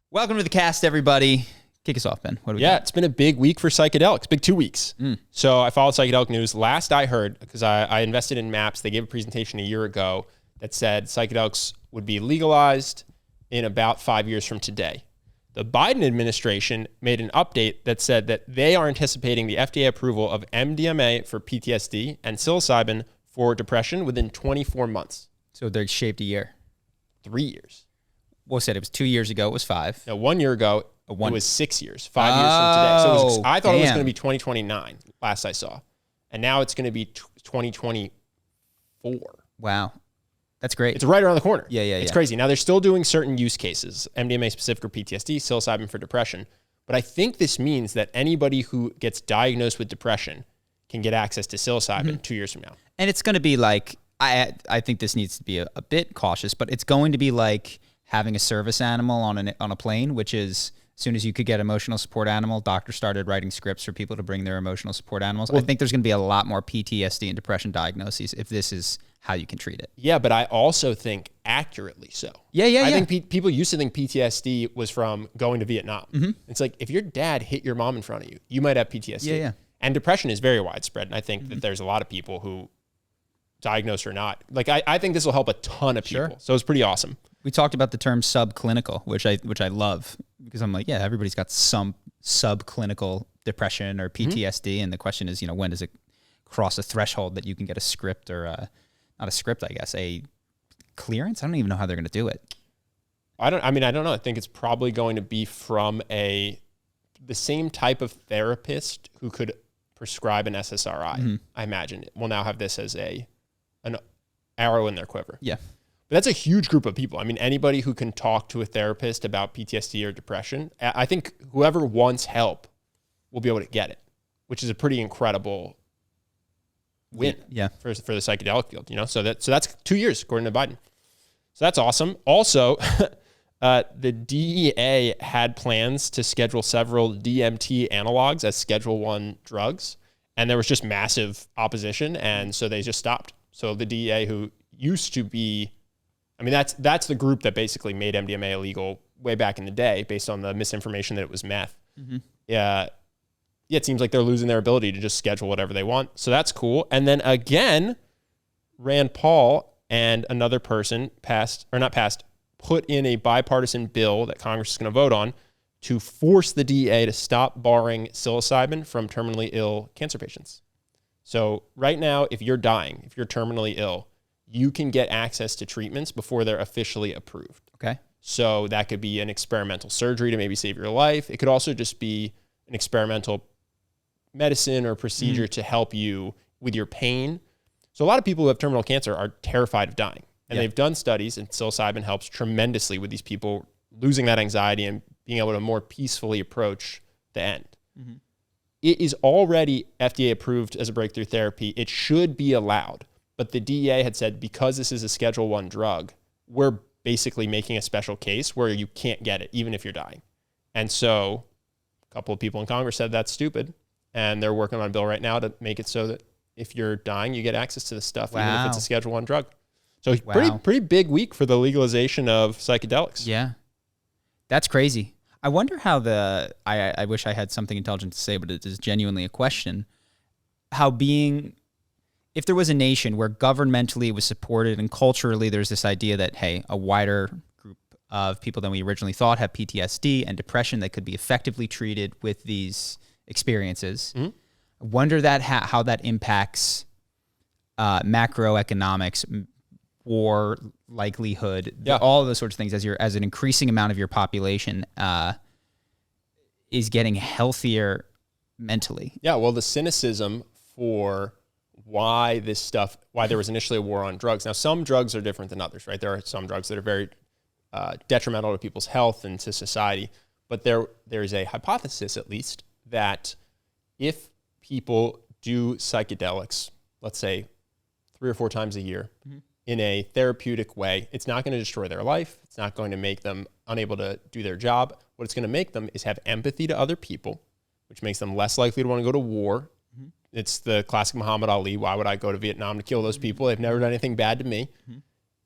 Welcome to the cast, everybody. Kick us off, Ben. What do we got? It's been a big week for psychedelics, big 2 weeks. So I followed psychedelic news. Last I heard, because I invested in MAPS, they gave a presentation a year ago that said psychedelics would be legalized in about 5 years from today. The Biden administration made an update that said that they are anticipating the FDA approval of MDMA for PTSD and psilocybin for depression within 24 months. So they shaved a year. 3 years. Well, said it was 2 years ago. It was 5. No, 1 year ago, it was 6 years. 5 years from today. So I thought it was going to be 2029, last I saw. And now it's going to be 2024. Wow. That's great. It's right around the corner. Yeah. It's crazy. Now, they're still doing certain use cases, MDMA specific for PTSD, psilocybin for depression. But I think this means that anybody who gets diagnosed with depression can get access to psilocybin 2 years from now. And it's going to be like, I think this needs to be a bit cautious, but it's going to be like having a service animal on a plane, which is as soon as you could get emotional support animal, doctors started writing scripts for people to bring their emotional support animals. Well, I think there's going to be a lot more PTSD and depression diagnoses if this is how you can treat it. Yeah, but I also think accurately so. Yeah. I think people used to think PTSD was from going to Vietnam. It's like if your dad hit your mom in front of you, you might have PTSD. Yeah. And depression is very widespread. And I think that there's a lot of people who, diagnosed or not, like I think this will help a ton of people. Sure. So it's pretty awesome. We talked about the term subclinical, which I love because I'm like, yeah, everybody's got some subclinical depression or PTSD. And the question is, when does it cross a threshold that you can get a script or not a script, I guess, a clearance? I don't even know how they're going to do it. I don't know. I think it's probably going to be from the same type of therapist who could prescribe an SSRI. I imagine it will now have this as an arrow in their quiver. Yeah. But that's a huge group of people. I mean, anybody who can talk to a therapist about PTSD or depression, I think whoever wants help will be able to get it, which is a pretty incredible win for the psychedelic field, So that's 2 years, according to Biden. So that's awesome. Also, the DEA had plans to schedule several DMT analogs as Schedule I drugs, and there was just massive opposition, and so they just stopped. So the DEA, who used to be, that's the group that basically made MDMA illegal way back in the day based on the misinformation that it was meth. It seems like they're losing their ability to just schedule whatever they want. So that's cool. And then again, Rand Paul and another person put in a bipartisan bill that Congress is going to vote on to force the DEA to stop barring psilocybin from terminally ill cancer patients. So right now, if you're dying, if you're terminally ill, you can get access to treatments before they're officially approved. Okay. So that could be an experimental surgery to maybe save your life. It could also just be an experimental medicine or procedure to help you with your pain. So a lot of people who have terminal cancer are terrified of dying. And they've done studies, and psilocybin helps tremendously with these people losing that anxiety and being able to more peacefully approach the end. It is already FDA approved as a breakthrough therapy. It should be allowed. But the DEA had said, because this is a Schedule I drug, we're basically making a special case where you can't get it, even if you're dying. And so a couple of people in Congress said that's stupid. And they're working on a bill right now to make it so that if you're dying, you get access to this stuff, even if it's a Schedule I drug. So pretty big week for the legalization of psychedelics. Yeah. That's crazy. I wonder how I wish I had something intelligent to say, but it is genuinely a question. If there was a nation where governmentally it was supported and culturally there's this idea that, hey, a wider group of people than we originally thought have PTSD and depression that could be effectively treated with these experiences. I wonder how that impacts macroeconomics, war likelihood, all of those sorts of things as an increasing amount of your population is getting healthier mentally. Yeah, well, the cynicism for why there was initially a war on drugs. Now, some drugs are different than others, right? There are some drugs that are very detrimental to people's health and to society, but there's a hypothesis, at least, that if people do psychedelics, let's say 3 or 4 times a year, in a therapeutic way, it's not going to destroy their life. It's not going to make them unable to do their job. What it's going to make them is have empathy to other people, which makes them less likely to want to go to war. It's the classic Muhammad Ali. Why would I go to Vietnam to kill those people? They've never done anything bad to me.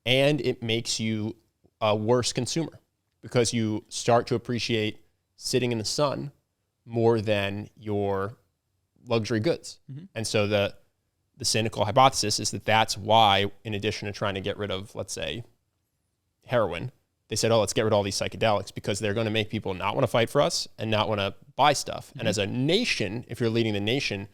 And it makes you a worse consumer. because you start to appreciate sitting in the sun more than your luxury goods. And so the cynical hypothesis is that that's why, in addition to trying to get rid of, let's say, heroin, they said, oh, let's get rid of all these psychedelics, because they're going to make people not want to fight for us and not want to buy stuff. And as a nation, if you're leading the nation,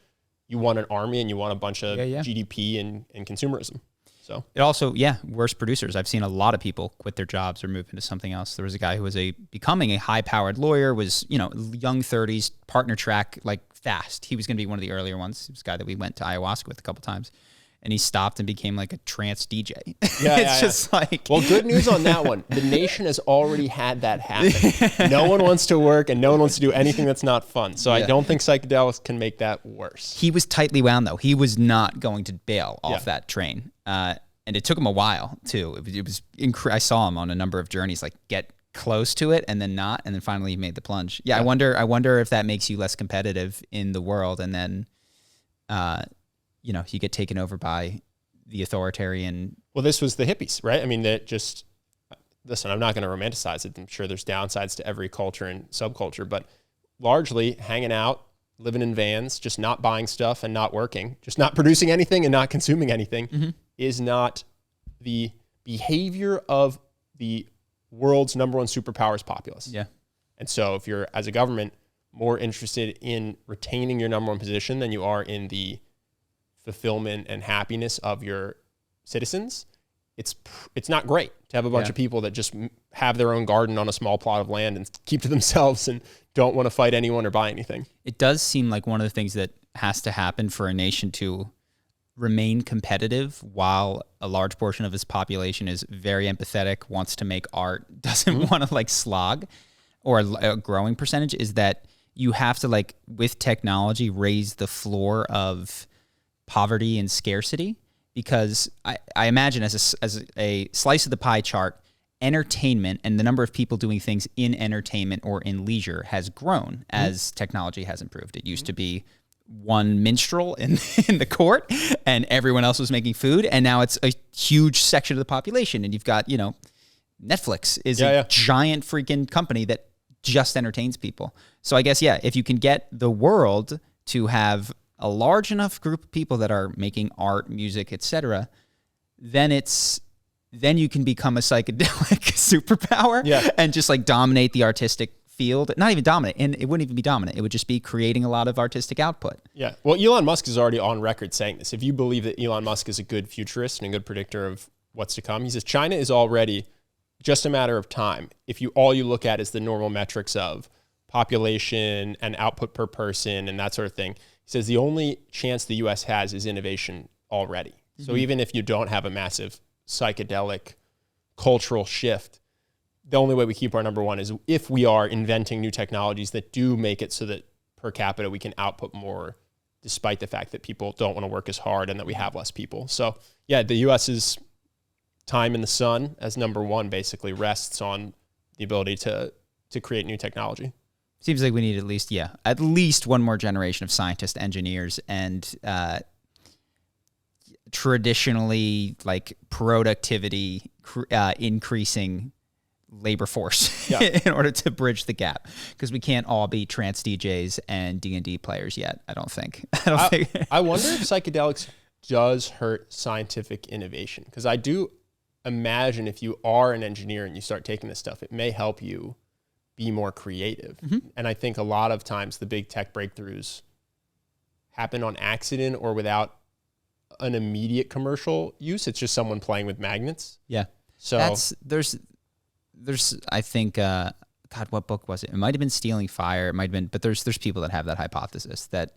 you want an army and you want a bunch of GDP and consumerism. So it also, worse producers. I've seen a lot of people quit their jobs or move into something else. There was a guy who was becoming a high-powered lawyer, was, young 30s, partner track, like fast. He was going to be one of the earlier ones. He was a guy that we went to ayahuasca with a couple times. And he stopped and became like a trance DJ. It's just like... Well, good news on that one. The nation has already had that happen. No one wants to work and no one wants to do anything that's not fun. So I don't think psychedelics can make that worse. He was tightly wound, though. He was not going to bail off that train. And it took him a while, too. It was I saw him on a number of journeys, like get close to it and then not. And then finally he made the plunge. I wonder if that makes you less competitive in the world. And then... you get taken over by the authoritarian. Well, this was the hippies, right? I mean, listen, I'm not going to romanticize it. I'm sure there's downsides to every culture and subculture, but largely hanging out, living in vans, just not buying stuff and not working, just not producing anything and not consuming anything is not the behavior of the world's number one superpower's populace. Yeah. And so if you're, as a government, more interested in retaining your number one position than you are in the fulfillment and happiness of your citizens, it's not great to have a bunch of people that just have their own garden on a small plot of land and keep to themselves and don't want to fight anyone or buy anything. It does seem like one of the things that has to happen for a nation to remain competitive while a large portion of its population is very empathetic, wants to make art, doesn't want to like slog, or a growing percentage, is that you have to, like, with technology, raise the floor of poverty and scarcity, because I imagine as a slice of the pie chart, entertainment and the number of people doing things in entertainment or in leisure has grown as technology has improved. It used to be one minstrel in the court and everyone else was making food, and now it's a huge section of the population, and you've got, Netflix is a giant freaking company that just entertains people. So I guess, if you can get the world to have a large enough group of people that are making art, music, etc., then you can become a psychedelic superpower and just like dominate the artistic field. Not even dominate, and it wouldn't even be dominant. It would just be creating a lot of artistic output. Yeah. Well, Elon Musk is already on record saying this. If you believe that Elon Musk is a good futurist and a good predictor of what's to come, he says China is already just a matter of time. If all you look at is the normal metrics of population and output per person and that sort of thing, he says the only chance the U.S. has is innovation already. So even if you don't have a massive psychedelic cultural shift, the only way we keep our number one is if we are inventing new technologies that do make it so that per capita we can output more, despite the fact that people don't want to work as hard and that we have less people. So the U.S.'s time in the sun as number one basically rests on the ability to create new technology. Seems like we need at least one more generation of scientists, engineers, and traditionally like productivity increasing labor force in order to bridge the gap, because we can't all be trance DJs and D&D players yet. I don't think. I wonder if psychedelics does hurt scientific innovation, because I do imagine if you are an engineer and you start taking this stuff, it may help you be more creative. And I think a lot of times the big tech breakthroughs happen on accident or without an immediate commercial use. It's just someone playing with magnets. Yeah. So there's I think God, what book was it? It might have been Stealing Fire. It might have been, but there's people that have that hypothesis that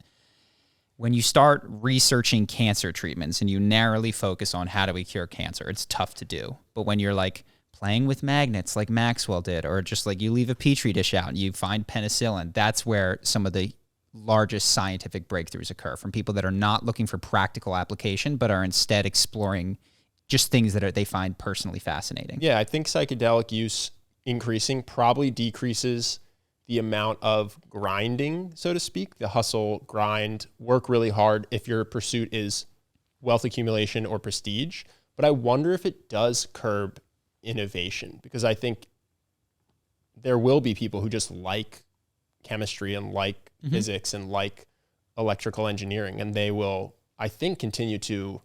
when you start researching cancer treatments and you narrowly focus on how do we cure cancer, it's tough to do. But when you're like playing with magnets like Maxwell did, or just like you leave a petri dish out and you find penicillin, that's where some of the largest scientific breakthroughs occur, from people that are not looking for practical application, but are instead exploring just things that they find personally fascinating. Yeah, I think psychedelic use increasing probably decreases the amount of grinding, so to speak, the hustle, grind, work really hard if your pursuit is wealth accumulation or prestige. But I wonder if it does curb innovation, because I think there will be people who just like chemistry and like physics and like electrical engineering, and they will, I think, continue to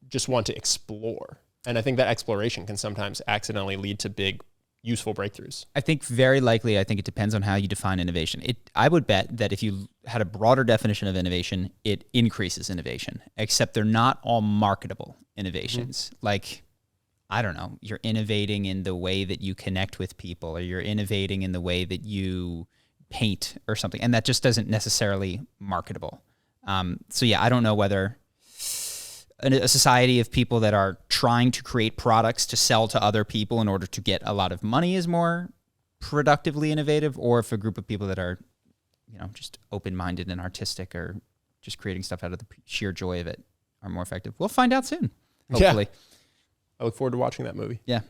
just want to explore. And I think that exploration can sometimes accidentally lead to big, useful breakthroughs. I think very likely, I think it depends on how you define innovation. I would bet that if you had a broader definition of innovation, it increases innovation, except they're not all marketable innovations. Like, I don't know, you're innovating in the way that you connect with people, or you're innovating in the way that you paint or something. And that just isn't necessarily marketable. So yeah, I don't know whether a society of people that are trying to create products to sell to other people in order to get a lot of money is more productively innovative, or if a group of people that are, just open-minded and artistic, or just creating stuff out of the sheer joy of it are more effective. We'll find out soon, hopefully. Yeah. I look forward to watching that movie. Yeah.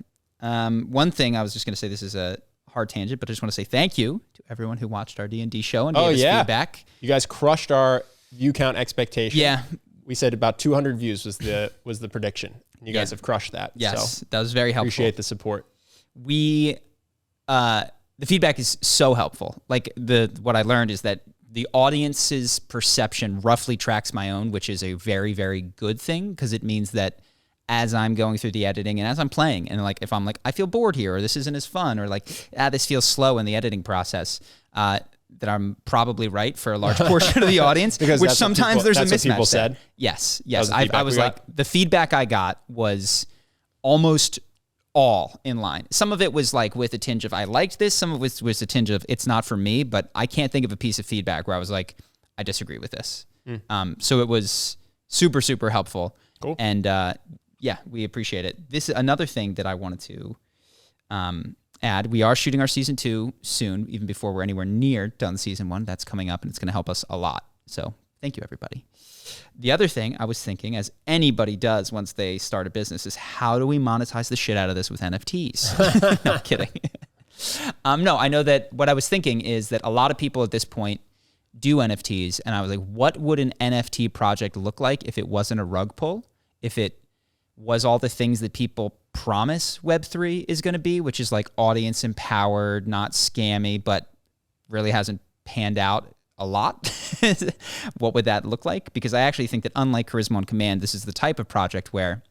One thing I was just going to say, this is a hard tangent, but I just want to say thank you to everyone who watched our D&D show and gave us feedback. You guys crushed our view count expectation. Yeah. We said about 200 views was the prediction. You guys have crushed that. Yes, so that was very helpful. Appreciate the support. The feedback is so helpful. Like what I learned is that the audience's perception roughly tracks my own, which is a very, very good thing, because it means that as I'm going through the editing and as I'm playing, and like if I'm like, I feel bored here, or this isn't as fun, or like, this feels slow in the editing process, that I'm probably right for a large portion of the audience, because which sometimes there's a mismatch. That's what people said. Yes. I was like, the feedback I got was almost all in line. Some of it was like with a tinge of, I liked this. Some of it was a tinge of, it's not for me, but I can't think of a piece of feedback where I was like, I disagree with this. So it was super, super helpful. Cool. And yeah, we appreciate it. This is another thing that I wanted to add. We are shooting our season 2 soon, even before we're anywhere near done season 1. That's coming up, and it's going to help us a lot. So thank you, everybody. The other thing I was thinking, as anybody does once they start a business, is how do we monetize the shit out of this with NFTs? No, I'm kidding. No, I know that what I was thinking is that a lot of people at this point do NFTs, and I was like, what would an NFT project look like if it wasn't a rug pull? If it was all the things that people promise Web3 is going to be, which is like audience empowered, not scammy, but really hasn't panned out a lot. What would that look like? Because I actually think that unlike Charisma on Command, this is the type of project where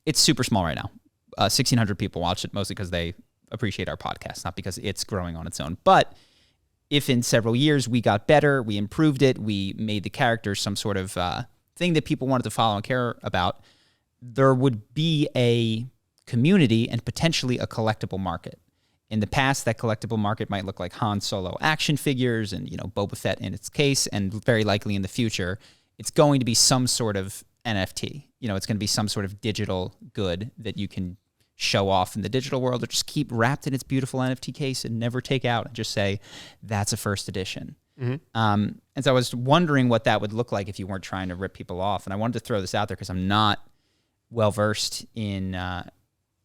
it's super small right now. 1,600 people watch it, mostly because they appreciate our podcast, not because it's growing on its own. But if in several years we got better, we improved it, we made the characters some sort of thing that people wanted to follow and care about, there would be a community and potentially a collectible market. In the past, that collectible market might look like Han Solo action figures and, Boba Fett in its case, and very likely in the future, it's going to be some sort of NFT. It's going to be some sort of digital good that you can show off in the digital world, or just keep wrapped in its beautiful NFT case and never take out, and just say, that's a first edition. And so I was wondering what that would look like if you weren't trying to rip people off. And I wanted to throw this out there because I'm not well-versed in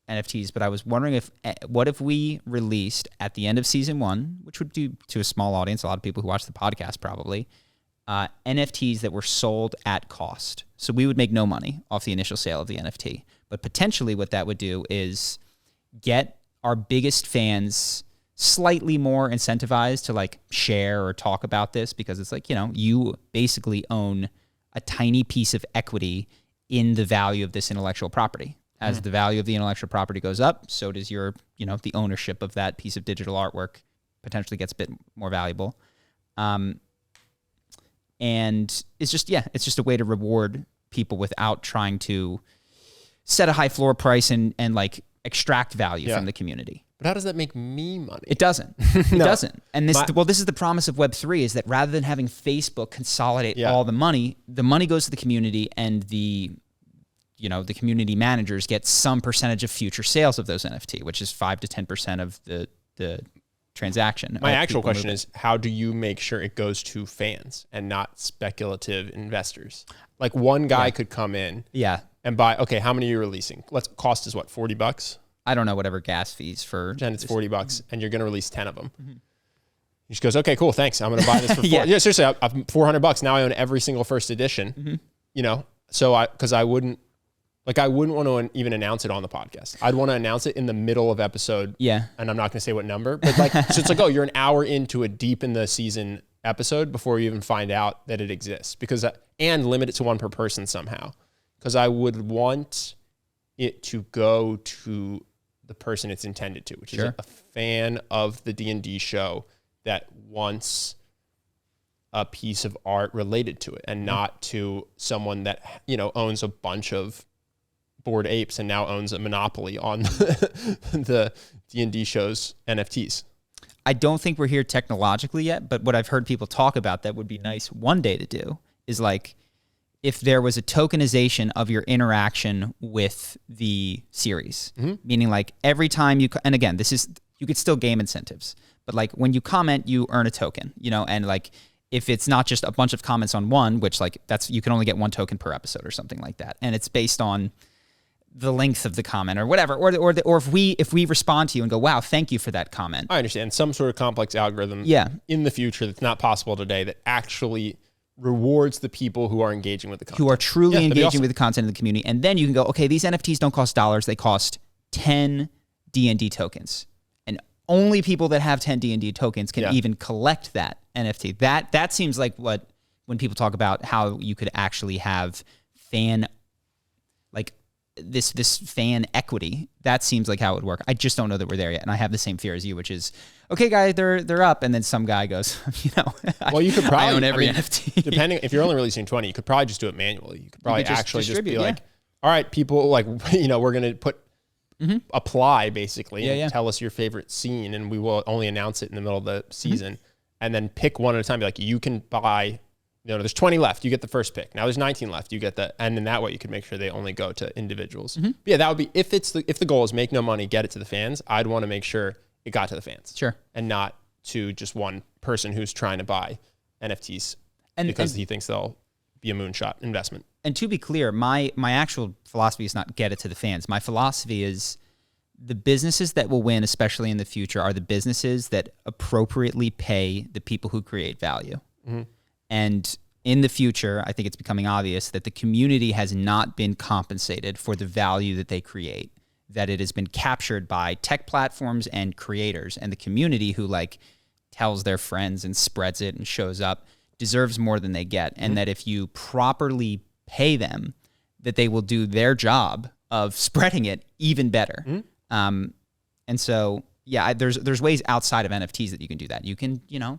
NFTs, but I was wondering what if we released at the end of season 1, which would do to a small audience, a lot of people who watch the podcast probably, NFTs that were sold at cost. So we would make no money off the initial sale of the NFT, but potentially what that would do is get our biggest fans slightly more incentivized to like share or talk about this, because it's like, you basically own a tiny piece of equity in the value of this intellectual property. As the value of the intellectual property goes up, so does your, the ownership of that piece of digital artwork potentially gets a bit more valuable. And it's just a way to reward people without trying to set a high floor price and like extract value from the community. But how does that make me money? It doesn't. It doesn't. And this is the promise of Web3, is that rather than having Facebook consolidate all the money goes to the community, and the community managers get some percentage of future sales of those NFT, which is 5 to 10% of the transaction. My actual question is, how do you make sure it goes to fans and not speculative investors? Like one guy could come in and buy, okay, how many are you releasing? Cost is what, $40? I don't know, whatever gas fees for. And it's $40 and you're going to release 10 of them. He just goes, okay, cool, thanks. I'm going to buy this for seriously, I'm $400. Now I own every single first edition, so because I wouldn't Like I wouldn't want to even announce it on the podcast. I'd want to announce it in the middle of episode. Yeah. And I'm not going to say what number, but like, so it's like, oh, you're an hour into a deep in the season episode before you even find out that it exists, because, and limit it to one per person somehow. Because I would want it to go to the person it's intended to, which is a fan of the D&D show that wants a piece of art related to it, and not to someone that, you know, owns a bunch of Bored Apes and now owns a monopoly on the D&D show's NFTs. I don't think we're here technologically yet, but what I've heard people talk about that would be nice one day to do is like, if there was a tokenization of your interaction with the series, meaning like every time you, and again, this is, you could still game incentives, but like when you comment, you earn a token, you know, and like, if it's not just a bunch of comments on one, which like that's, you can only get one token per episode or something like that. And it's based on the length of the comment or whatever, or if we respond to you and go, wow, thank you for that comment. I understand some sort of complex algorithm in the future that's not possible today that actually rewards the people who are engaging with the content. Who are truly engaging with the content of the community. And then you can go, okay, these NFTs don't cost dollars. They cost 10 D&D tokens. And only people that have 10 D&D tokens can even collect that NFT. That seems like what, when people talk about how you could actually have fan, like this fan equity, that seems like how it would work. I just don't know that we're there yet. And I have the same fear as you, which is, okay, guys, they're up. And then some guy goes, you know, well, you could probably, I own every NFT. Depending, if you're only releasing 20, you could probably just do it manually. You could probably just be like, all right, people, like, you know, we're going to put, apply basically, and tell us your favorite scene. And we will only announce it in the middle of the season. And then pick one at a time. Be like, you can buy, you know, there's 20 left. You get the first pick. Now there's 19 left. You get the, and then that way you can make sure they only go to individuals. But yeah, that would be, if the goal is make no money, get it to the fans, I'd want to make sure it got to the fans. Sure. And not to just one person who's trying to buy NFTs because he thinks they'll be a moonshot investment. And to be clear, my actual philosophy is not get it to the fans. My philosophy is the businesses that will win, especially in the future, are the businesses that appropriately pay the people who create value. And in the future, I think it's becoming obvious that the community has not been compensated for the value that they create, that it has been captured by tech platforms and creators, and the community who like tells their friends and spreads it and shows up deserves more than they get. And that if you properly pay them, that they will do their job of spreading it even better. And so, yeah, there's ways outside of NFTs that you can do that. You can, you know,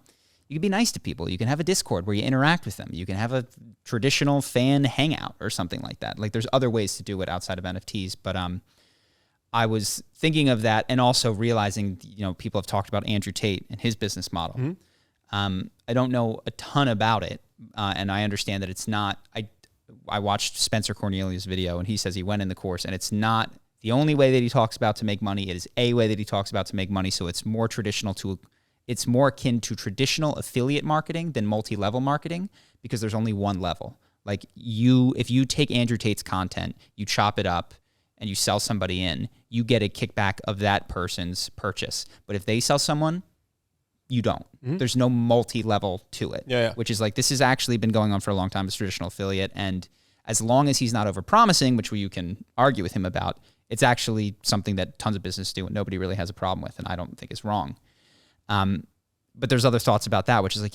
you can be nice to people. You can have a Discord where you interact with them. You can have a traditional fan hangout or something like that. Like there's other ways to do it outside of NFTs. But I was thinking of that and also realizing, you know, people have talked about Andrew Tate and his business model. I don't know a ton about it. And I understand that it's not, I watched Spencer Cornelius' video and he says he went in the course and it's not the only way that he talks about to make money. It is a way that he talks about to make money. So it's more it's more akin to traditional affiliate marketing than multi-level marketing because there's only one level. Like if you take Andrew Tate's content, you chop it up and you sell somebody in, you get a kickback of that person's purchase. But if they sell someone, you don't. There's no multi-level to it, which is like, this has actually been going on for a long time as traditional affiliate. And as long as he's not over-promising, which you can argue with him about, it's actually something that tons of businesses do and nobody really has a problem with, and I don't think is wrong. But there's other thoughts about that, which is like,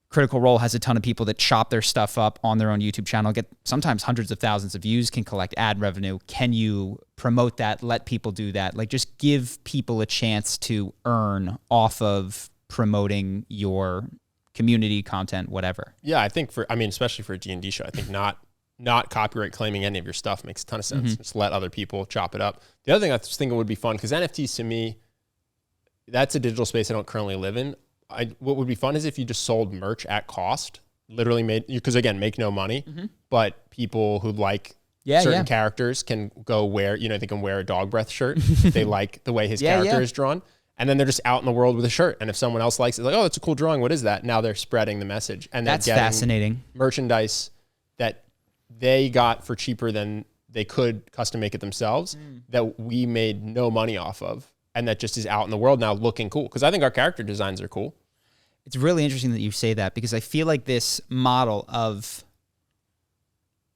Critical Role has a ton of people that chop their stuff up on their own YouTube channel, get sometimes hundreds of thousands of views, can collect ad revenue. Can you promote that? Let people do that? Like just give people a chance to earn off of promoting your community content, whatever. Yeah, I think especially for a D&D show, I think not copyright claiming any of your stuff makes a ton of sense. Just let other people chop it up. The other thing I was thinking would be fun, because NFTs to me, that's a digital space I don't currently live in. What would be fun is if you just sold merch at cost, literally because again, make no money, but people who like certain characters can go wear, they can wear a dog breath shirt if they like the way his character is drawn. And then they're just out in the world with a shirt. And if someone else likes it, like, oh, that's a cool drawing. What is that? Now they're spreading the message. And that's fascinating. Merchandise that they got for cheaper than they could custom make it themselves, that we made no money off of. And that just is out in the world now looking cool. Because I think our character designs are cool. It's really interesting that you say that, because I feel like this model of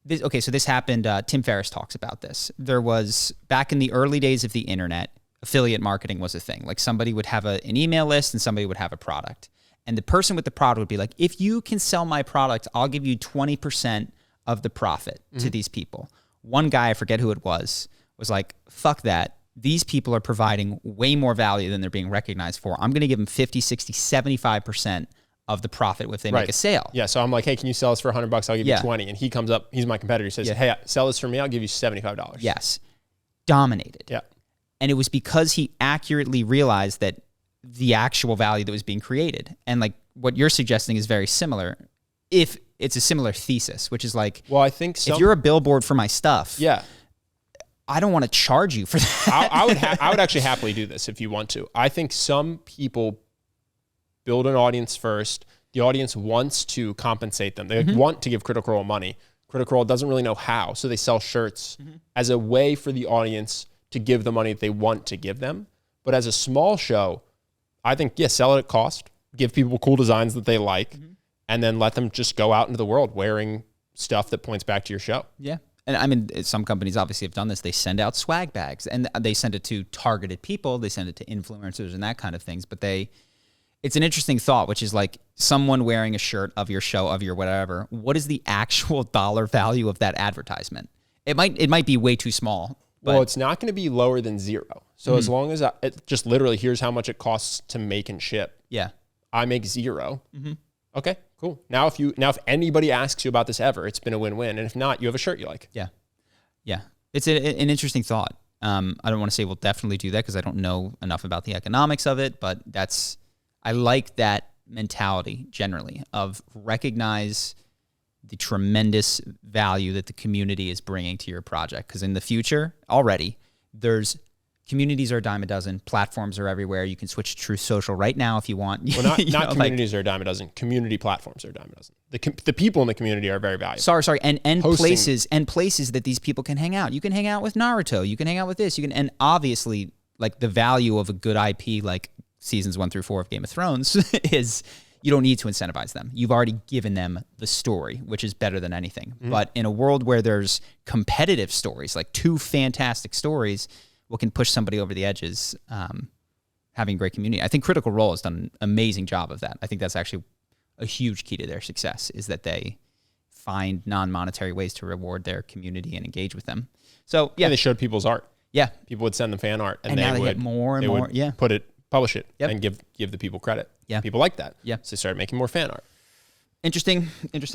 So this happened. Tim Ferriss talks about this. There was, back in the early days of the internet, affiliate marketing was a thing. Like somebody would have an email list and somebody would have a product. And the person with the product would be like, if you can sell my product, I'll give you 20% of the profit to these people. One guy, I forget who it was like, fuck that. These people are providing way more value than they're being recognized for. I'm going to give them 50, 60, 75% of the profit if they make a sale. Yeah. So I'm like, hey, can you sell this for $100? I'll give you 20. And he comes up, he's my competitor. He says, hey, sell this for me. I'll give you $75. Yes. Dominated. Yeah. And it was because he accurately realized that the actual value that was being created. And like what you're suggesting is very similar. If it's a similar thesis, which is like, well, I think if you're a billboard for my stuff, I don't want to charge you for that. I would actually happily do this if you want to. I think some people build an audience first. The audience wants to compensate them. They want to give Critical Role money. Critical Role doesn't really know how, so they sell shirts as a way for the audience to give the money that they want to give them. But as a small show, I think, sell it at cost, give people cool designs that they like, and then let them just go out into the world wearing stuff that points back to your show. Yeah. And I mean, some companies obviously have done this. They send out swag bags and they send it to targeted people. They send it to influencers and that kind of things. But it's an interesting thought, which is like someone wearing a shirt of your show, of your whatever. What is the actual dollar value of that advertisement? It might be way too small. But well, it's not going to be lower than zero. So as long as it just literally, here's how much it costs to make and ship. Yeah. I make zero. Okay, cool. Now if anybody asks you about this ever, it's been a win-win. And if not, you have a shirt you like. Yeah. Yeah. It's an interesting thought. I don't want to say we'll definitely do that because I don't know enough about the economics of it, but I like that mentality generally of recognize the tremendous value that the community is bringing to your project. Because in the future, already, communities are a dime a dozen. Platforms are everywhere. You can switch to Truth Social right now if you want. Well, not communities are a dime a dozen. Community platforms are a dime a dozen. The people in the community are very valuable. Sorry, and places that these people can hang out. You can hang out with Naruto. You can hang out with this. And obviously, like the value of a good IP, like seasons 1 through 4 of Game of Thrones, is you don't need to incentivize them. You've already given them the story, which is better than anything. But in a world where there's competitive stories, like 2 fantastic stories, what can push somebody over the edges, having a great community. I think Critical Role has done an amazing job of that. I think that's actually a huge key to their success, is that they find non-monetary ways to reward their community and engage with them. So they showed people's art. Yeah. People would send them fan art and now they get more and more. Yeah. Publish it and give the people credit. Yeah. People like that. Yeah. So they started making more fan art. Interesting.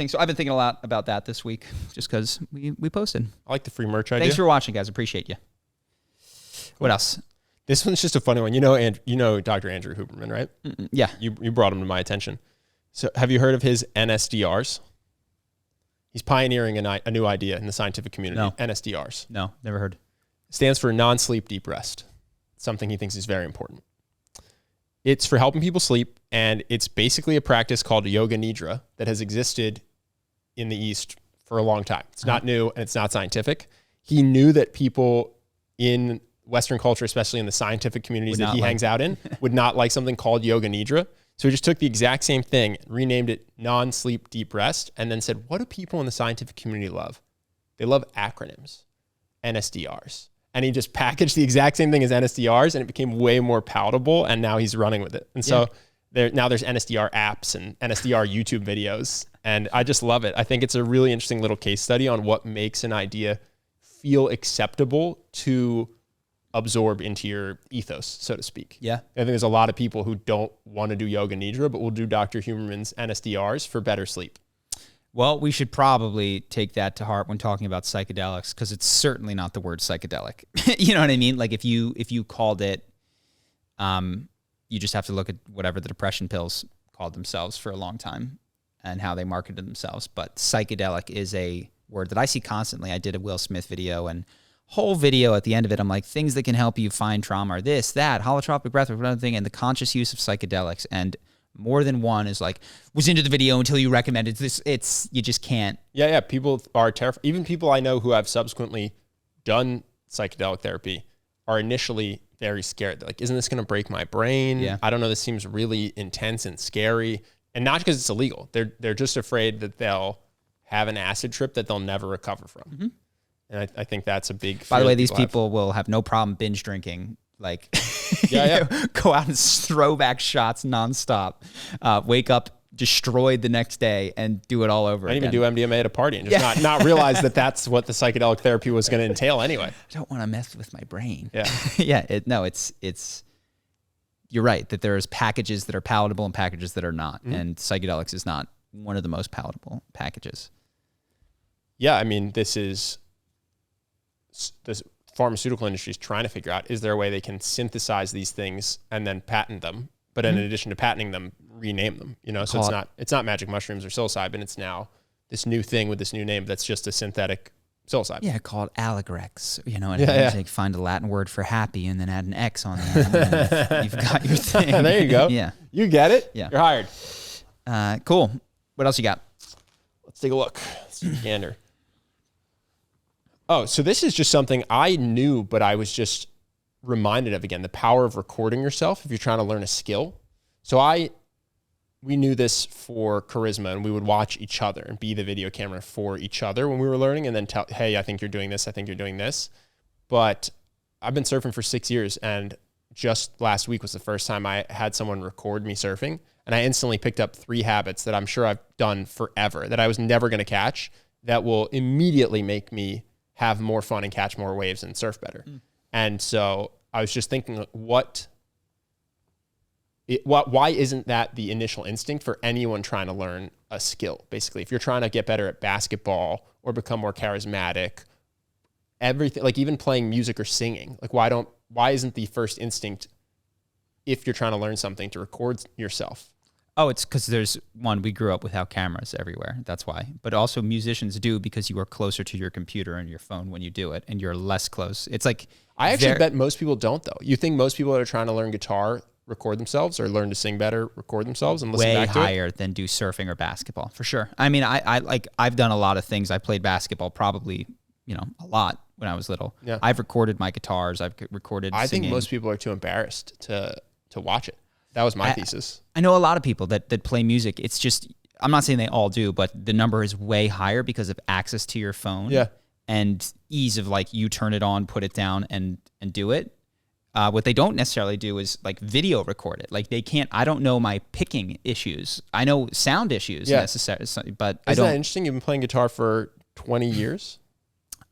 So I've been thinking a lot about that this week just because we posted. I like the free merch idea. Thanks for watching, guys. Appreciate you. What else? This one's just a funny one. You know Dr. Andrew Huberman, right? Yeah. You brought him to my attention. So have you heard of his NSDRs? He's pioneering a new idea in the scientific community. No. NSDRs. No, never heard. Stands for non-sleep deep rest. Something he thinks is very important. It's for helping people sleep, and it's basically a practice called Yoga Nidra that has existed in the East for a long time. It's not new, and it's not scientific. He knew that people in Western culture, especially in the scientific communities that he hangs out in, would not like something called Yoga Nidra. So he just took the exact same thing, renamed it non-sleep deep rest, and then said, what do people in the scientific community love? They love acronyms, NSDRs. And he just packaged the exact same thing as NSDRs, and it became way more palatable, and now he's running with it. And so now there's NSDR apps and NSDR YouTube videos, and I just love it. I think it's a really interesting little case study on what makes an idea feel acceptable to absorb into your ethos, so to speak. Yeah. I think there's a lot of people who don't want to do Yoga Nidra, but will do Dr. Huberman's NSDRs for better sleep. Well, we should probably take that to heart when talking about psychedelics, because it's certainly not the word psychedelic. You know what I mean? Like if you called it, you just have to look at whatever the depression pills called themselves for a long time and how they marketed themselves. But psychedelic is a word that I see constantly. I did a Will Smith video, and whole video at the end of it, I'm like, things that can help you find trauma are this, that, holotropic breathwork, another thing, and the conscious use of psychedelics. And more than one is like, was into the video until you recommended this. You just can't. Yeah. People are terrified. Even people I know who have subsequently done psychedelic therapy are initially very scared. They're like, isn't this going to break my brain? Yeah. I don't know. This seems really intense and scary. And not because it's illegal. They're just afraid that they'll have an acid trip that they'll never recover from. Mm-hmm. And I think that's a big. By the way, these people will have no problem binge drinking. Like, go out and throw back shots nonstop, wake up destroyed the next day, and do it all over again. Even do MDMA at a party and just not realize that that's what the psychedelic therapy was going to entail anyway. I don't want to mess with my brain. Yeah, it's. You're right that there's packages that are palatable and packages that are not, and psychedelics is not one of the most palatable packages. Yeah, I mean, this pharmaceutical industry is trying to figure out, is there a way they can synthesize these things and then patent them, but in addition to patenting them, rename them, so it's not magic mushrooms or psilocybin. It's now this new thing with this new name that's just a synthetic psilocybin. Yeah, called Allegrex, like find a Latin word for happy and then add an X on the end. You've got your thing. There you go. Yeah. You get it. Yeah. You're hired. Cool. What else you got? Let's take a look. Let's do a gander. Oh, so this is just something I knew, but I was just reminded of again, the power of recording yourself if you're trying to learn a skill. So we knew this for charisma, and we would watch each other and be the video camera for each other when we were learning, and then tell, hey, I think you're doing this. I think you're doing this. But I've been surfing for 6 years, and just last week was the first time I had someone record me surfing, and I instantly picked up 3 habits that I'm sure I've done forever that I was never going to catch that will immediately make me have more fun and catch more waves and surf better. And so I was just thinking, why isn't that the initial instinct for anyone trying to learn a skill? Basically, if you're trying to get better at basketball or become more charismatic, everything, like even playing music or singing, like why isn't the first instinct, if you're trying to learn something, to record yourself? Oh, it's because we grew up without cameras everywhere. That's why. But also musicians do, because you are closer to your computer and your phone when you do it, and you're less close. It's like, I actually bet most people don't, though. You think most people that are trying to learn guitar record themselves, or learn to sing better, record themselves and listen back to it? Way higher than do surfing or basketball, for sure. I mean, I've done a lot of things. I played basketball probably, a lot when I was little. Yeah. I've recorded my guitars. I've recorded singing. I think most people are too embarrassed to watch it. That was my thesis. I know a lot of people that play music. It's just, I'm not saying they all do, but the number is way higher because of access to your phone. Yeah. And ease of, like, you turn it on, put it down, and do it. What they don't necessarily do is like video record it. Like, they can't. I don't know my picking issues. I know sound issues necessarily, but I don't. Isn't that interesting? You've been playing guitar for 20 years.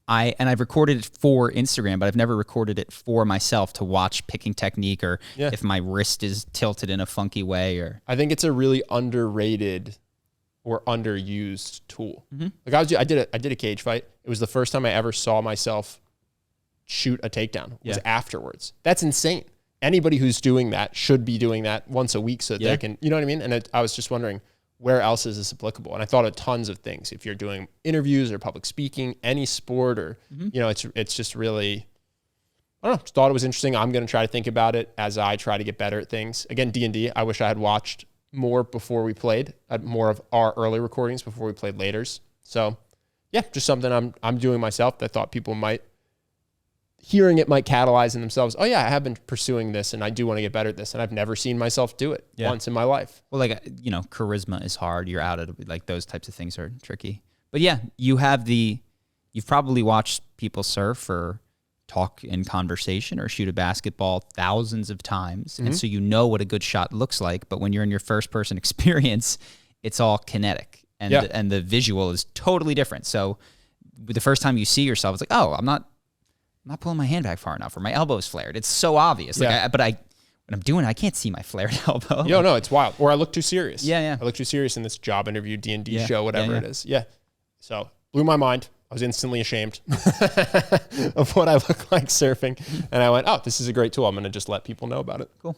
I've recorded it for Instagram, but I've never recorded it for myself to watch picking technique, or if my wrist is tilted in a funky way. Or I think it's a really underrated or underused tool. Like I did a cage fight. It was the first time I ever saw myself shoot a takedown. Was afterwards. That's insane. Anybody who's doing that should be doing that once a week so that they can, you know what I mean? And I was just wondering, where else is this applicable? And I thought of tons of things. If you're doing interviews or public speaking, any sport, or, it's just really, I don't know, just thought it was interesting. I'm going to try to think about it as I try to get better at things. Again, D&D, I wish I had watched more before we played, more of our early recordings before we played laters. So yeah, just something I'm doing myself that I thought people hearing it might catalyze in themselves. Oh yeah, I have been pursuing this and I do want to get better at this, and I've never seen myself do it once in my life. Well, like, charisma is hard. You're out of, like, those types of things are tricky. But yeah, you've probably watched people surf or talk in conversation or shoot a basketball thousands of times. And so you know what a good shot looks like, but when you're in your first person experience, it's all kinetic and the visual is totally different. So the first time you see yourself, it's like, oh, I'm not pulling my hand back far enough, or my elbow's flared. It's so obvious. Like, when I'm doing it, I can't see my flared elbow. No, it's wild. Or I look too serious. Yeah. I look too serious in this job interview, D&D show, whatever it is. Yeah. So blew my mind. I was instantly ashamed of what I look like surfing. And I went, oh, this is a great tool. I'm going to just let people know about it. Cool.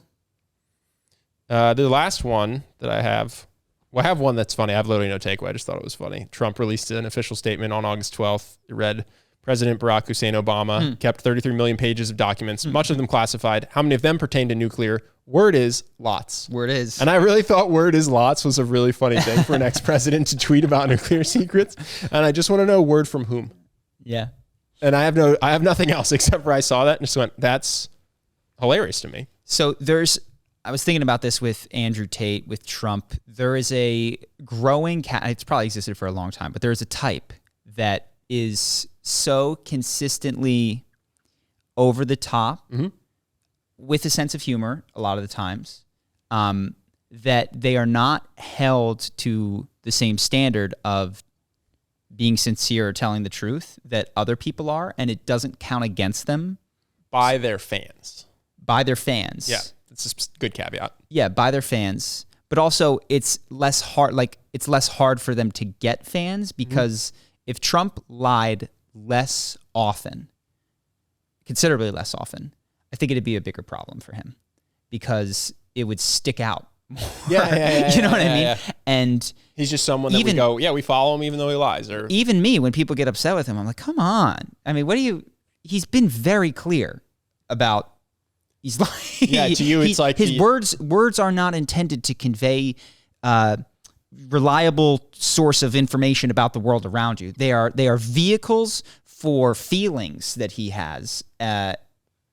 The last one that I have, I have one that's funny. I have literally no takeaway. I just thought it was funny. Trump released an official statement on August 12th. It read, President Barack Hussein Obama kept 33 million pages of documents, much of them classified. How many of them pertain to nuclear? Word is lots. Word is. And I really thought word is lots was a really funny thing for an ex-president to tweet about nuclear secrets. And I just want to know word from whom. Yeah. And I have nothing else except for I saw that and just went, that's hilarious to me. So there's I was thinking about this with Andrew Tate, with Trump. There is a growing, it's probably existed for a long time, but there is a type that is so consistently over the top with a sense of humor a lot of the times, that they are not held to the same standard of being sincere or telling the truth that other people are, and it doesn't count against them. By their fans. By their fans. Yeah, it's a good caveat. Yeah, by their fans. But also, it's less hard. Like, it's less hard for them to get fans because if Trump lied less often, considerably less often, I think it'd be a bigger problem for him because it would stick out. Yeah. You know what I mean? Yeah. And he's just someone that we go, yeah, we follow him even though he lies. Or even me, when people get upset with him, I'm like, come on. I mean, he's been very clear about he's like, yeah, to you, it's like his words are not intended to convey reliable source of information about the world around you. They are vehicles for feelings that he has.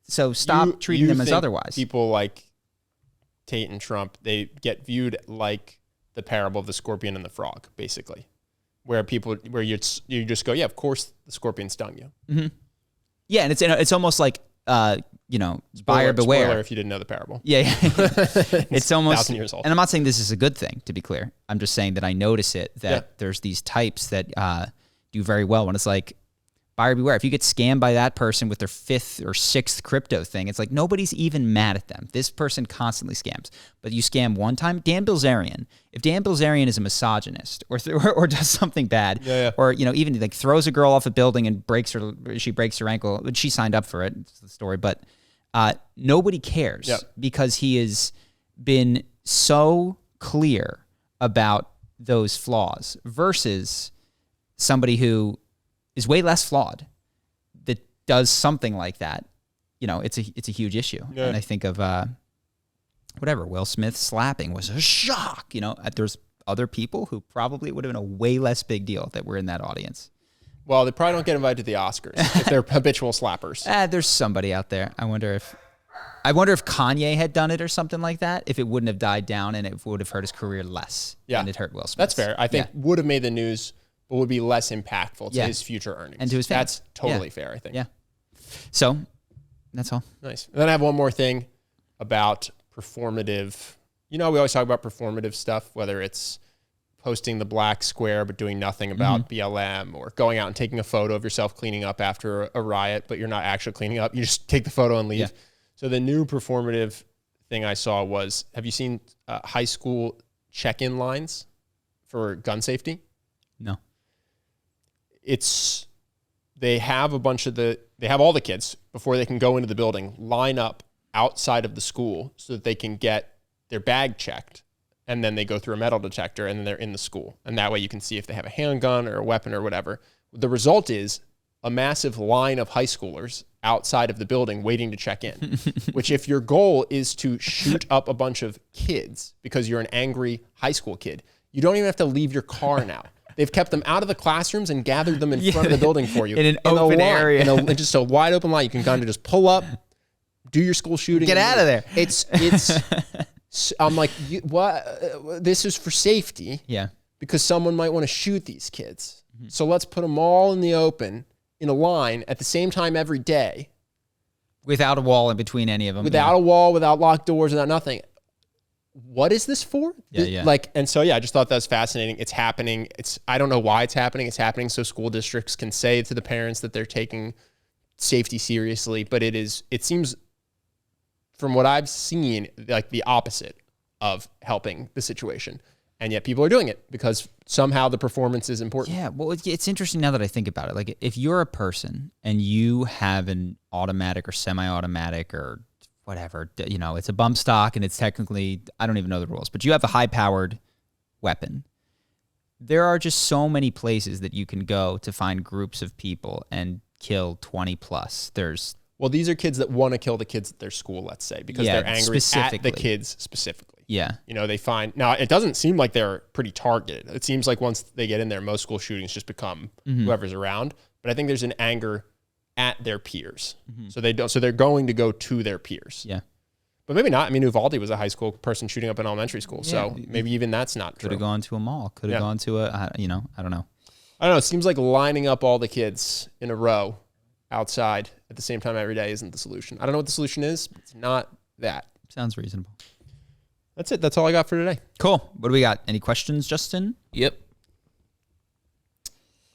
So stop treating them as otherwise. People like Tate and Trump, they get viewed like the parable of the scorpion and the frog, basically, where you just go, yeah, of course the scorpion stung you. Mm-hmm. Yeah, and it's almost like buyer beware. Spoiler if you didn't know the parable. Yeah. It's almost 1,000 years old. And I'm not saying this is a good thing, to be clear. I'm just saying that I notice it that there's these types that do very well when it's like, buyer beware. If you get scammed by that person with their 5th or 6th crypto thing, it's like nobody's even mad at them. This person constantly scams. But you scam one time, Dan Bilzerian. If Dan Bilzerian is a misogynist or does something bad, or even like throws a girl off a building and she breaks her ankle, but she signed up for it. It's the story, but nobody cares because he has been so clear about those flaws versus somebody who is way less flawed that does something like that. It's a huge issue. Yeah. And I think of Will Smith slapping was a shock. There's other people who probably would have been a way less big deal that were in that audience. Well, they probably don't get invited to the Oscars if they're habitual slappers. There's somebody out there. I wonder if Kanye had done it or something like that, if it wouldn't have died down and it would have hurt his career less than it hurt Will Smith. That's fair. I think would have made the news, but would be less impactful to his future earnings. And to his fans. That's totally fair, I think. Yeah. So, that's all. Nice. And then I have one more thing about performative. We always talk about performative stuff, whether it's posting the black square but doing nothing about BLM, or going out and taking a photo of yourself cleaning up after a riot, but you're not actually cleaning up. You just take the photo and leave. Yeah. So the new performative thing I saw was, have you seen high school check-in lines for gun safety? No. They have all the kids before they can go into the building line up outside of the school so that they can get their bag checked, and then they go through a metal detector, and then they're in the school, and that way you can see if they have a handgun or a weapon or whatever. The result is a massive line of high schoolers outside of the building waiting to check in, which, if your goal is to shoot up a bunch of kids because you're an angry high school kid, you don't even have to leave your car now. They've kept them out of the classrooms and gathered them in front of the building for you. In an open area. In just a wide open line. You can kind of just pull up, do your school shooting. Get out of there. I'm like, what? This is for safety. Yeah. Because someone might want to shoot these kids. Mm-hmm. So let's put them all in the open in a line at the same time every day. Without a wall in between any of them. Without a wall, without locked doors, without nothing. What is this for? Yeah. I just thought that was fascinating. It's happening. I don't know why it's happening. It's happening so school districts can say to the parents that they're taking safety seriously, but it seems, from what I've seen, like the opposite of helping the situation. And yet people are doing it because somehow the performance is important. Yeah, well, it's interesting now that I think about it. Like, if you're a person and you have an automatic or semi-automatic or whatever, it's a bump stock and it's technically, I don't even know the rules, but you have a high-powered weapon. There are just so many places that you can go to find groups of people and kill 20 plus. These are kids that want to kill the kids at their school, let's say, because they're angry at the kids specifically. Yeah. They find, now it doesn't seem like they're pretty targeted. It seems like once they get in there, most school shootings just become whoever's around. But I think there's an anger at their peers. So they're going to go to their peers. Yeah. But maybe not. I mean, Uvalde was a high school person shooting up an elementary school. So maybe even that's not true. Could have gone to a mall. Could have gone to I don't know. I don't know. It seems like lining up all the kids in a row outside at the same time every day isn't the solution. I don't know what the solution is. But it's not that. Sounds reasonable. That's it. That's all I got for today. Cool. What do we got? Any questions, Justin? Yep.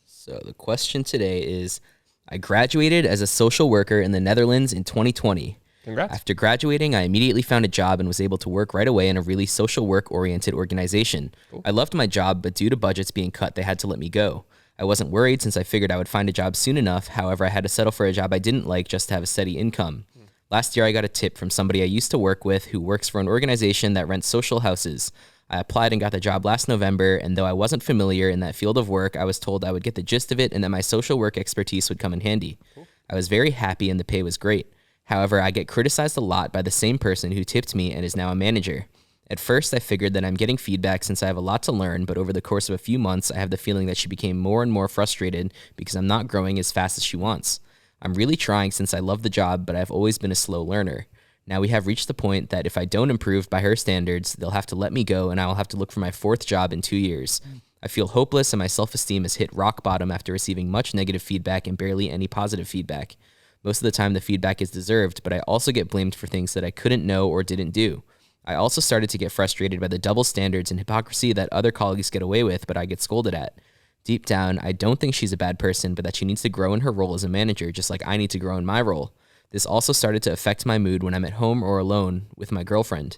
So the question today is, I graduated as a social worker in the Netherlands in 2020. Congrats. After graduating, I immediately found a job and was able to work right away in a really social work-oriented organization. Cool. I loved my job, but due to budgets being cut, they had to let me go. I wasn't worried since I figured I would find a job soon enough. However, I had to settle for a job I didn't like just to have a steady income. Last year, I got a tip from somebody I used to work with who works for an organization that rents social houses. I applied and got the job last November, and though I wasn't familiar in that field of work, I was told I would get the gist of it and that my social work expertise would come in handy. Cool. I was very happy and the pay was great. However, I get criticized a lot by the same person who tipped me and is now a manager. At first, I figured that I'm getting feedback since I have a lot to learn, but over the course of a few months, I have the feeling that she became more and more frustrated because I'm not growing as fast as she wants. I'm really trying since I love the job, but I've always been a slow learner. Now we have reached the point that if I don't improve by her standards, they'll have to let me go and I will have to look for my 4th job in 2 years. I feel hopeless and my self-esteem has hit rock bottom after receiving much negative feedback and barely any positive feedback. Most of the time the feedback is deserved, but I also get blamed for things that I couldn't know or didn't do. I also started to get frustrated by the double standards and hypocrisy that other colleagues get away with, but I get scolded at. Deep down, I don't think she's a bad person, but that she needs to grow in her role as a manager, just like I need to grow in my role. This also started to affect my mood when I'm at home or alone with my girlfriend.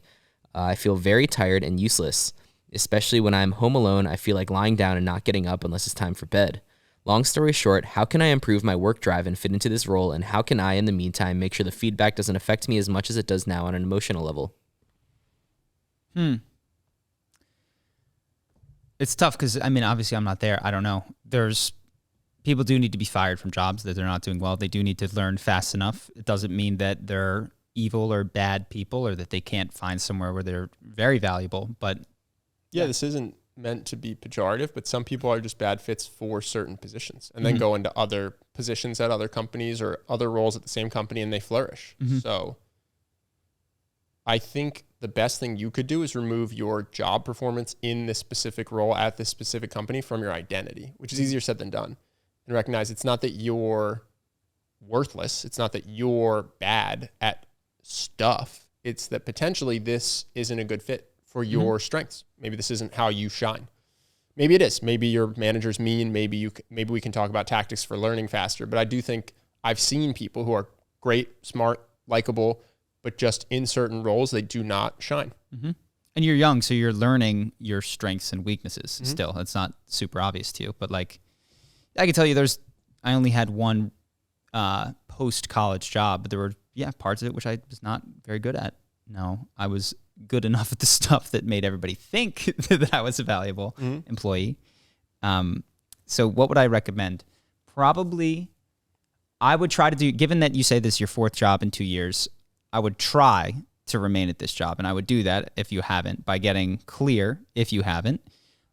I feel very tired and useless. Especially when I'm home alone, I feel like lying down and not getting up unless it's time for bed. Long story short, how can I improve my work drive and fit into this role, and how can I, in the meantime, make sure the feedback doesn't affect me as much as it does now on an emotional level? It's tough because, I mean, obviously I'm not there. I don't know. People do need to be fired from jobs that they're not doing well. They do need to learn fast enough. It doesn't mean that they're evil or bad people or that they can't find somewhere where they're very valuable. But yeah, this isn't meant to be pejorative, but some people are just bad fits for certain positions and then go into other positions at other companies or other roles at the same company and they flourish. So I think the best thing you could do is remove your job performance in this specific role at this specific company from your identity, which is easier said than done. And recognize it's not that you're worthless. It's not that you're bad at stuff. It's that potentially this isn't a good fit for your strengths. Maybe this isn't how you shine. Maybe it is. Maybe your manager's mean. Maybe we can talk about tactics for learning faster. But I do think I've seen people who are great, smart, likable, but just in certain roles, they do not shine. And you're young, so you're learning your strengths and weaknesses still. It's not super obvious to you. But like, I can tell you I only had one post-college job, but there were, parts of it which I was not very good at. No, I was good enough at the stuff that made everybody think that I was a valuable employee. So what would I recommend? Probably, I would try to do, given that you say this is your 4th job in 2 years, I would try to remain at this job. And I would do that if you haven't, by getting clear, if you haven't,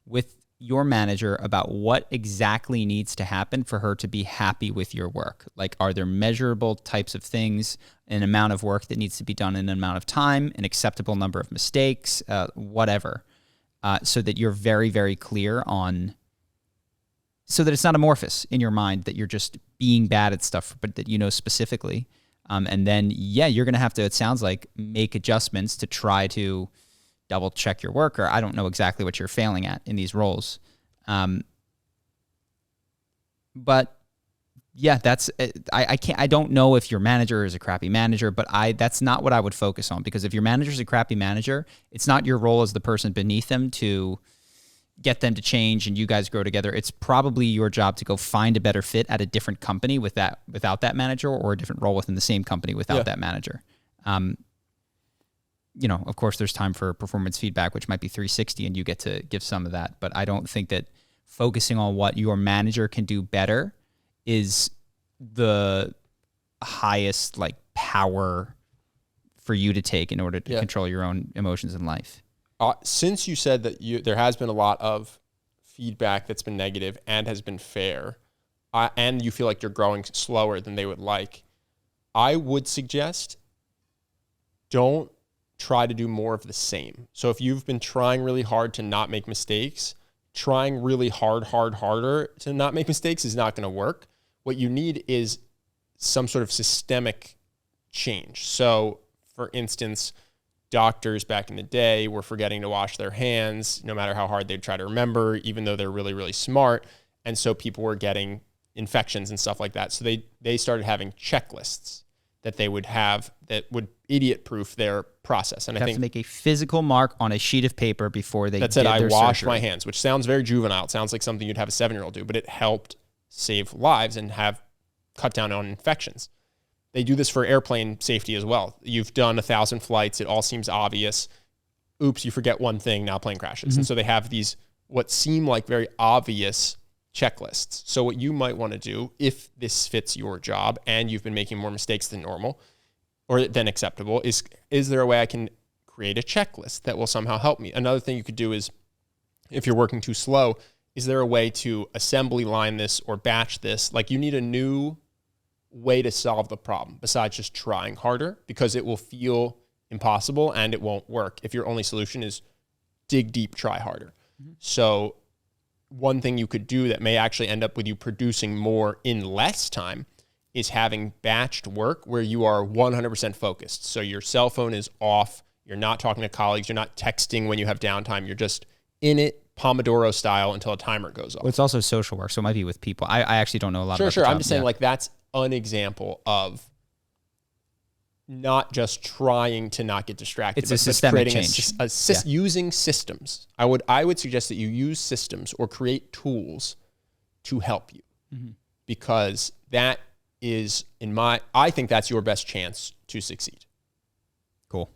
with your manager about what exactly needs to happen for her to be happy with your work. Like, are there measurable types of things, an amount of work that needs to be done in an amount of time, an acceptable number of mistakes, whatever, so that you're very, very clear on, so that it's not amorphous in your mind that you're just being bad at stuff, but that you know specifically. And then, you're going to have to, it sounds like, make adjustments to try to double check your work, or I don't know exactly what you're failing at in these roles. But that's, I don't know if your manager is a crappy manager, but that's not what I would focus on, because if your manager is a crappy manager, it's not your role as the person beneath them to get them to change and you guys grow together. It's probably your job to go find a better fit at a different company without that manager, or a different role within the same company without that manager. Of course, there's time for performance feedback, which might be 360, and you get to give some of that. But I don't think that focusing on what your manager can do better is the highest power for you to take in order to control your own emotions in life. Since you said that there has been a lot of feedback that's been negative and has been fair, and you feel like you're growing slower than they would like, I would suggest don't try to do more of the same. So if you've been trying really hard to not make mistakes, trying really harder to not make mistakes is not going to work. What you need is some sort of systemic change. So for instance, doctors back in the day were forgetting to wash their hands no matter how hard they'd try to remember, even though they're really, really smart. And so people were getting infections and stuff like that. So they started having checklists that they would have that would idiot-proof their process. And I think to make a physical mark on a sheet of paper before they that said, I wash surgery. my hands, which sounds very juvenile. It sounds like something you'd have a 7-year-old do, but it helped save lives and have cut down on infections. They do this for airplane safety as well. You've done 1,000 flights. It all seems obvious. Oops, you forget one thing, now plane crashes. Mm-hmm. And so they have these what seem like very obvious checklists. So what you might want to do, if this fits your job and you've been making more mistakes than normal or than acceptable, is there a way I can create a checklist that will somehow help me? Another thing you could do is, if you're working too slow, is there a way to assembly line this or batch this? Like, you need a new way to solve the problem besides just trying harder, because it will feel impossible and it won't work if your only solution is dig deep, try harder. Mm-hmm. So one thing you could do that may actually end up with you producing more in less time is having batched work where you are 100% focused. So your cell phone is off. You're not talking to colleagues. You're not texting when you have downtime. You're just in it, Pomodoro style, until a timer goes off. Well, it's also social work, so it might be with people. I actually don't know a lot about Sure. I'm just saying, like, that's an example of not just trying to not get distracted. It's a systemic change. Using systems. I would suggest that you use systems or create tools to help you, because that is, I think that's your best chance to succeed. Cool.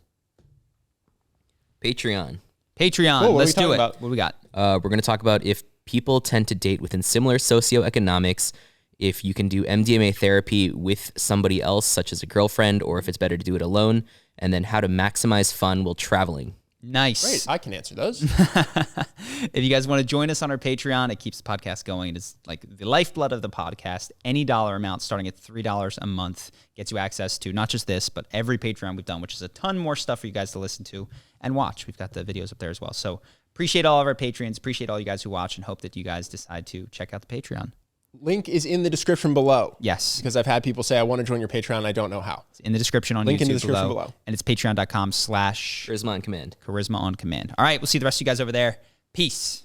Patreon. Cool, Let's do it. about? What do we got? We're going to talk about if people tend to date within similar socioeconomics, if you can do MDMA therapy with somebody else, such as a girlfriend, or if it's better to do it alone, and then how to maximize fun while traveling. Nice. Great. I can answer those. If you guys want to join us on our Patreon, it keeps the podcast going. It's like the lifeblood of the podcast. Any dollar amount starting at $3 a month gets you access to not just this, but every Patreon we've done, which is a ton more stuff for you guys to listen to and watch. We've got the videos up there as well. So appreciate all of our Patreons. Appreciate all you guys who watch, and hope that you guys decide to check out the Patreon. Link is in the description below. Yes. Because I've had people say, I want to join your Patreon, and I don't know how. It's in the description on Link YouTube in the description below. And it's patreon.com/. Charisma on Command. Charisma on Command. All right, we'll see the rest of you guys over there. Peace.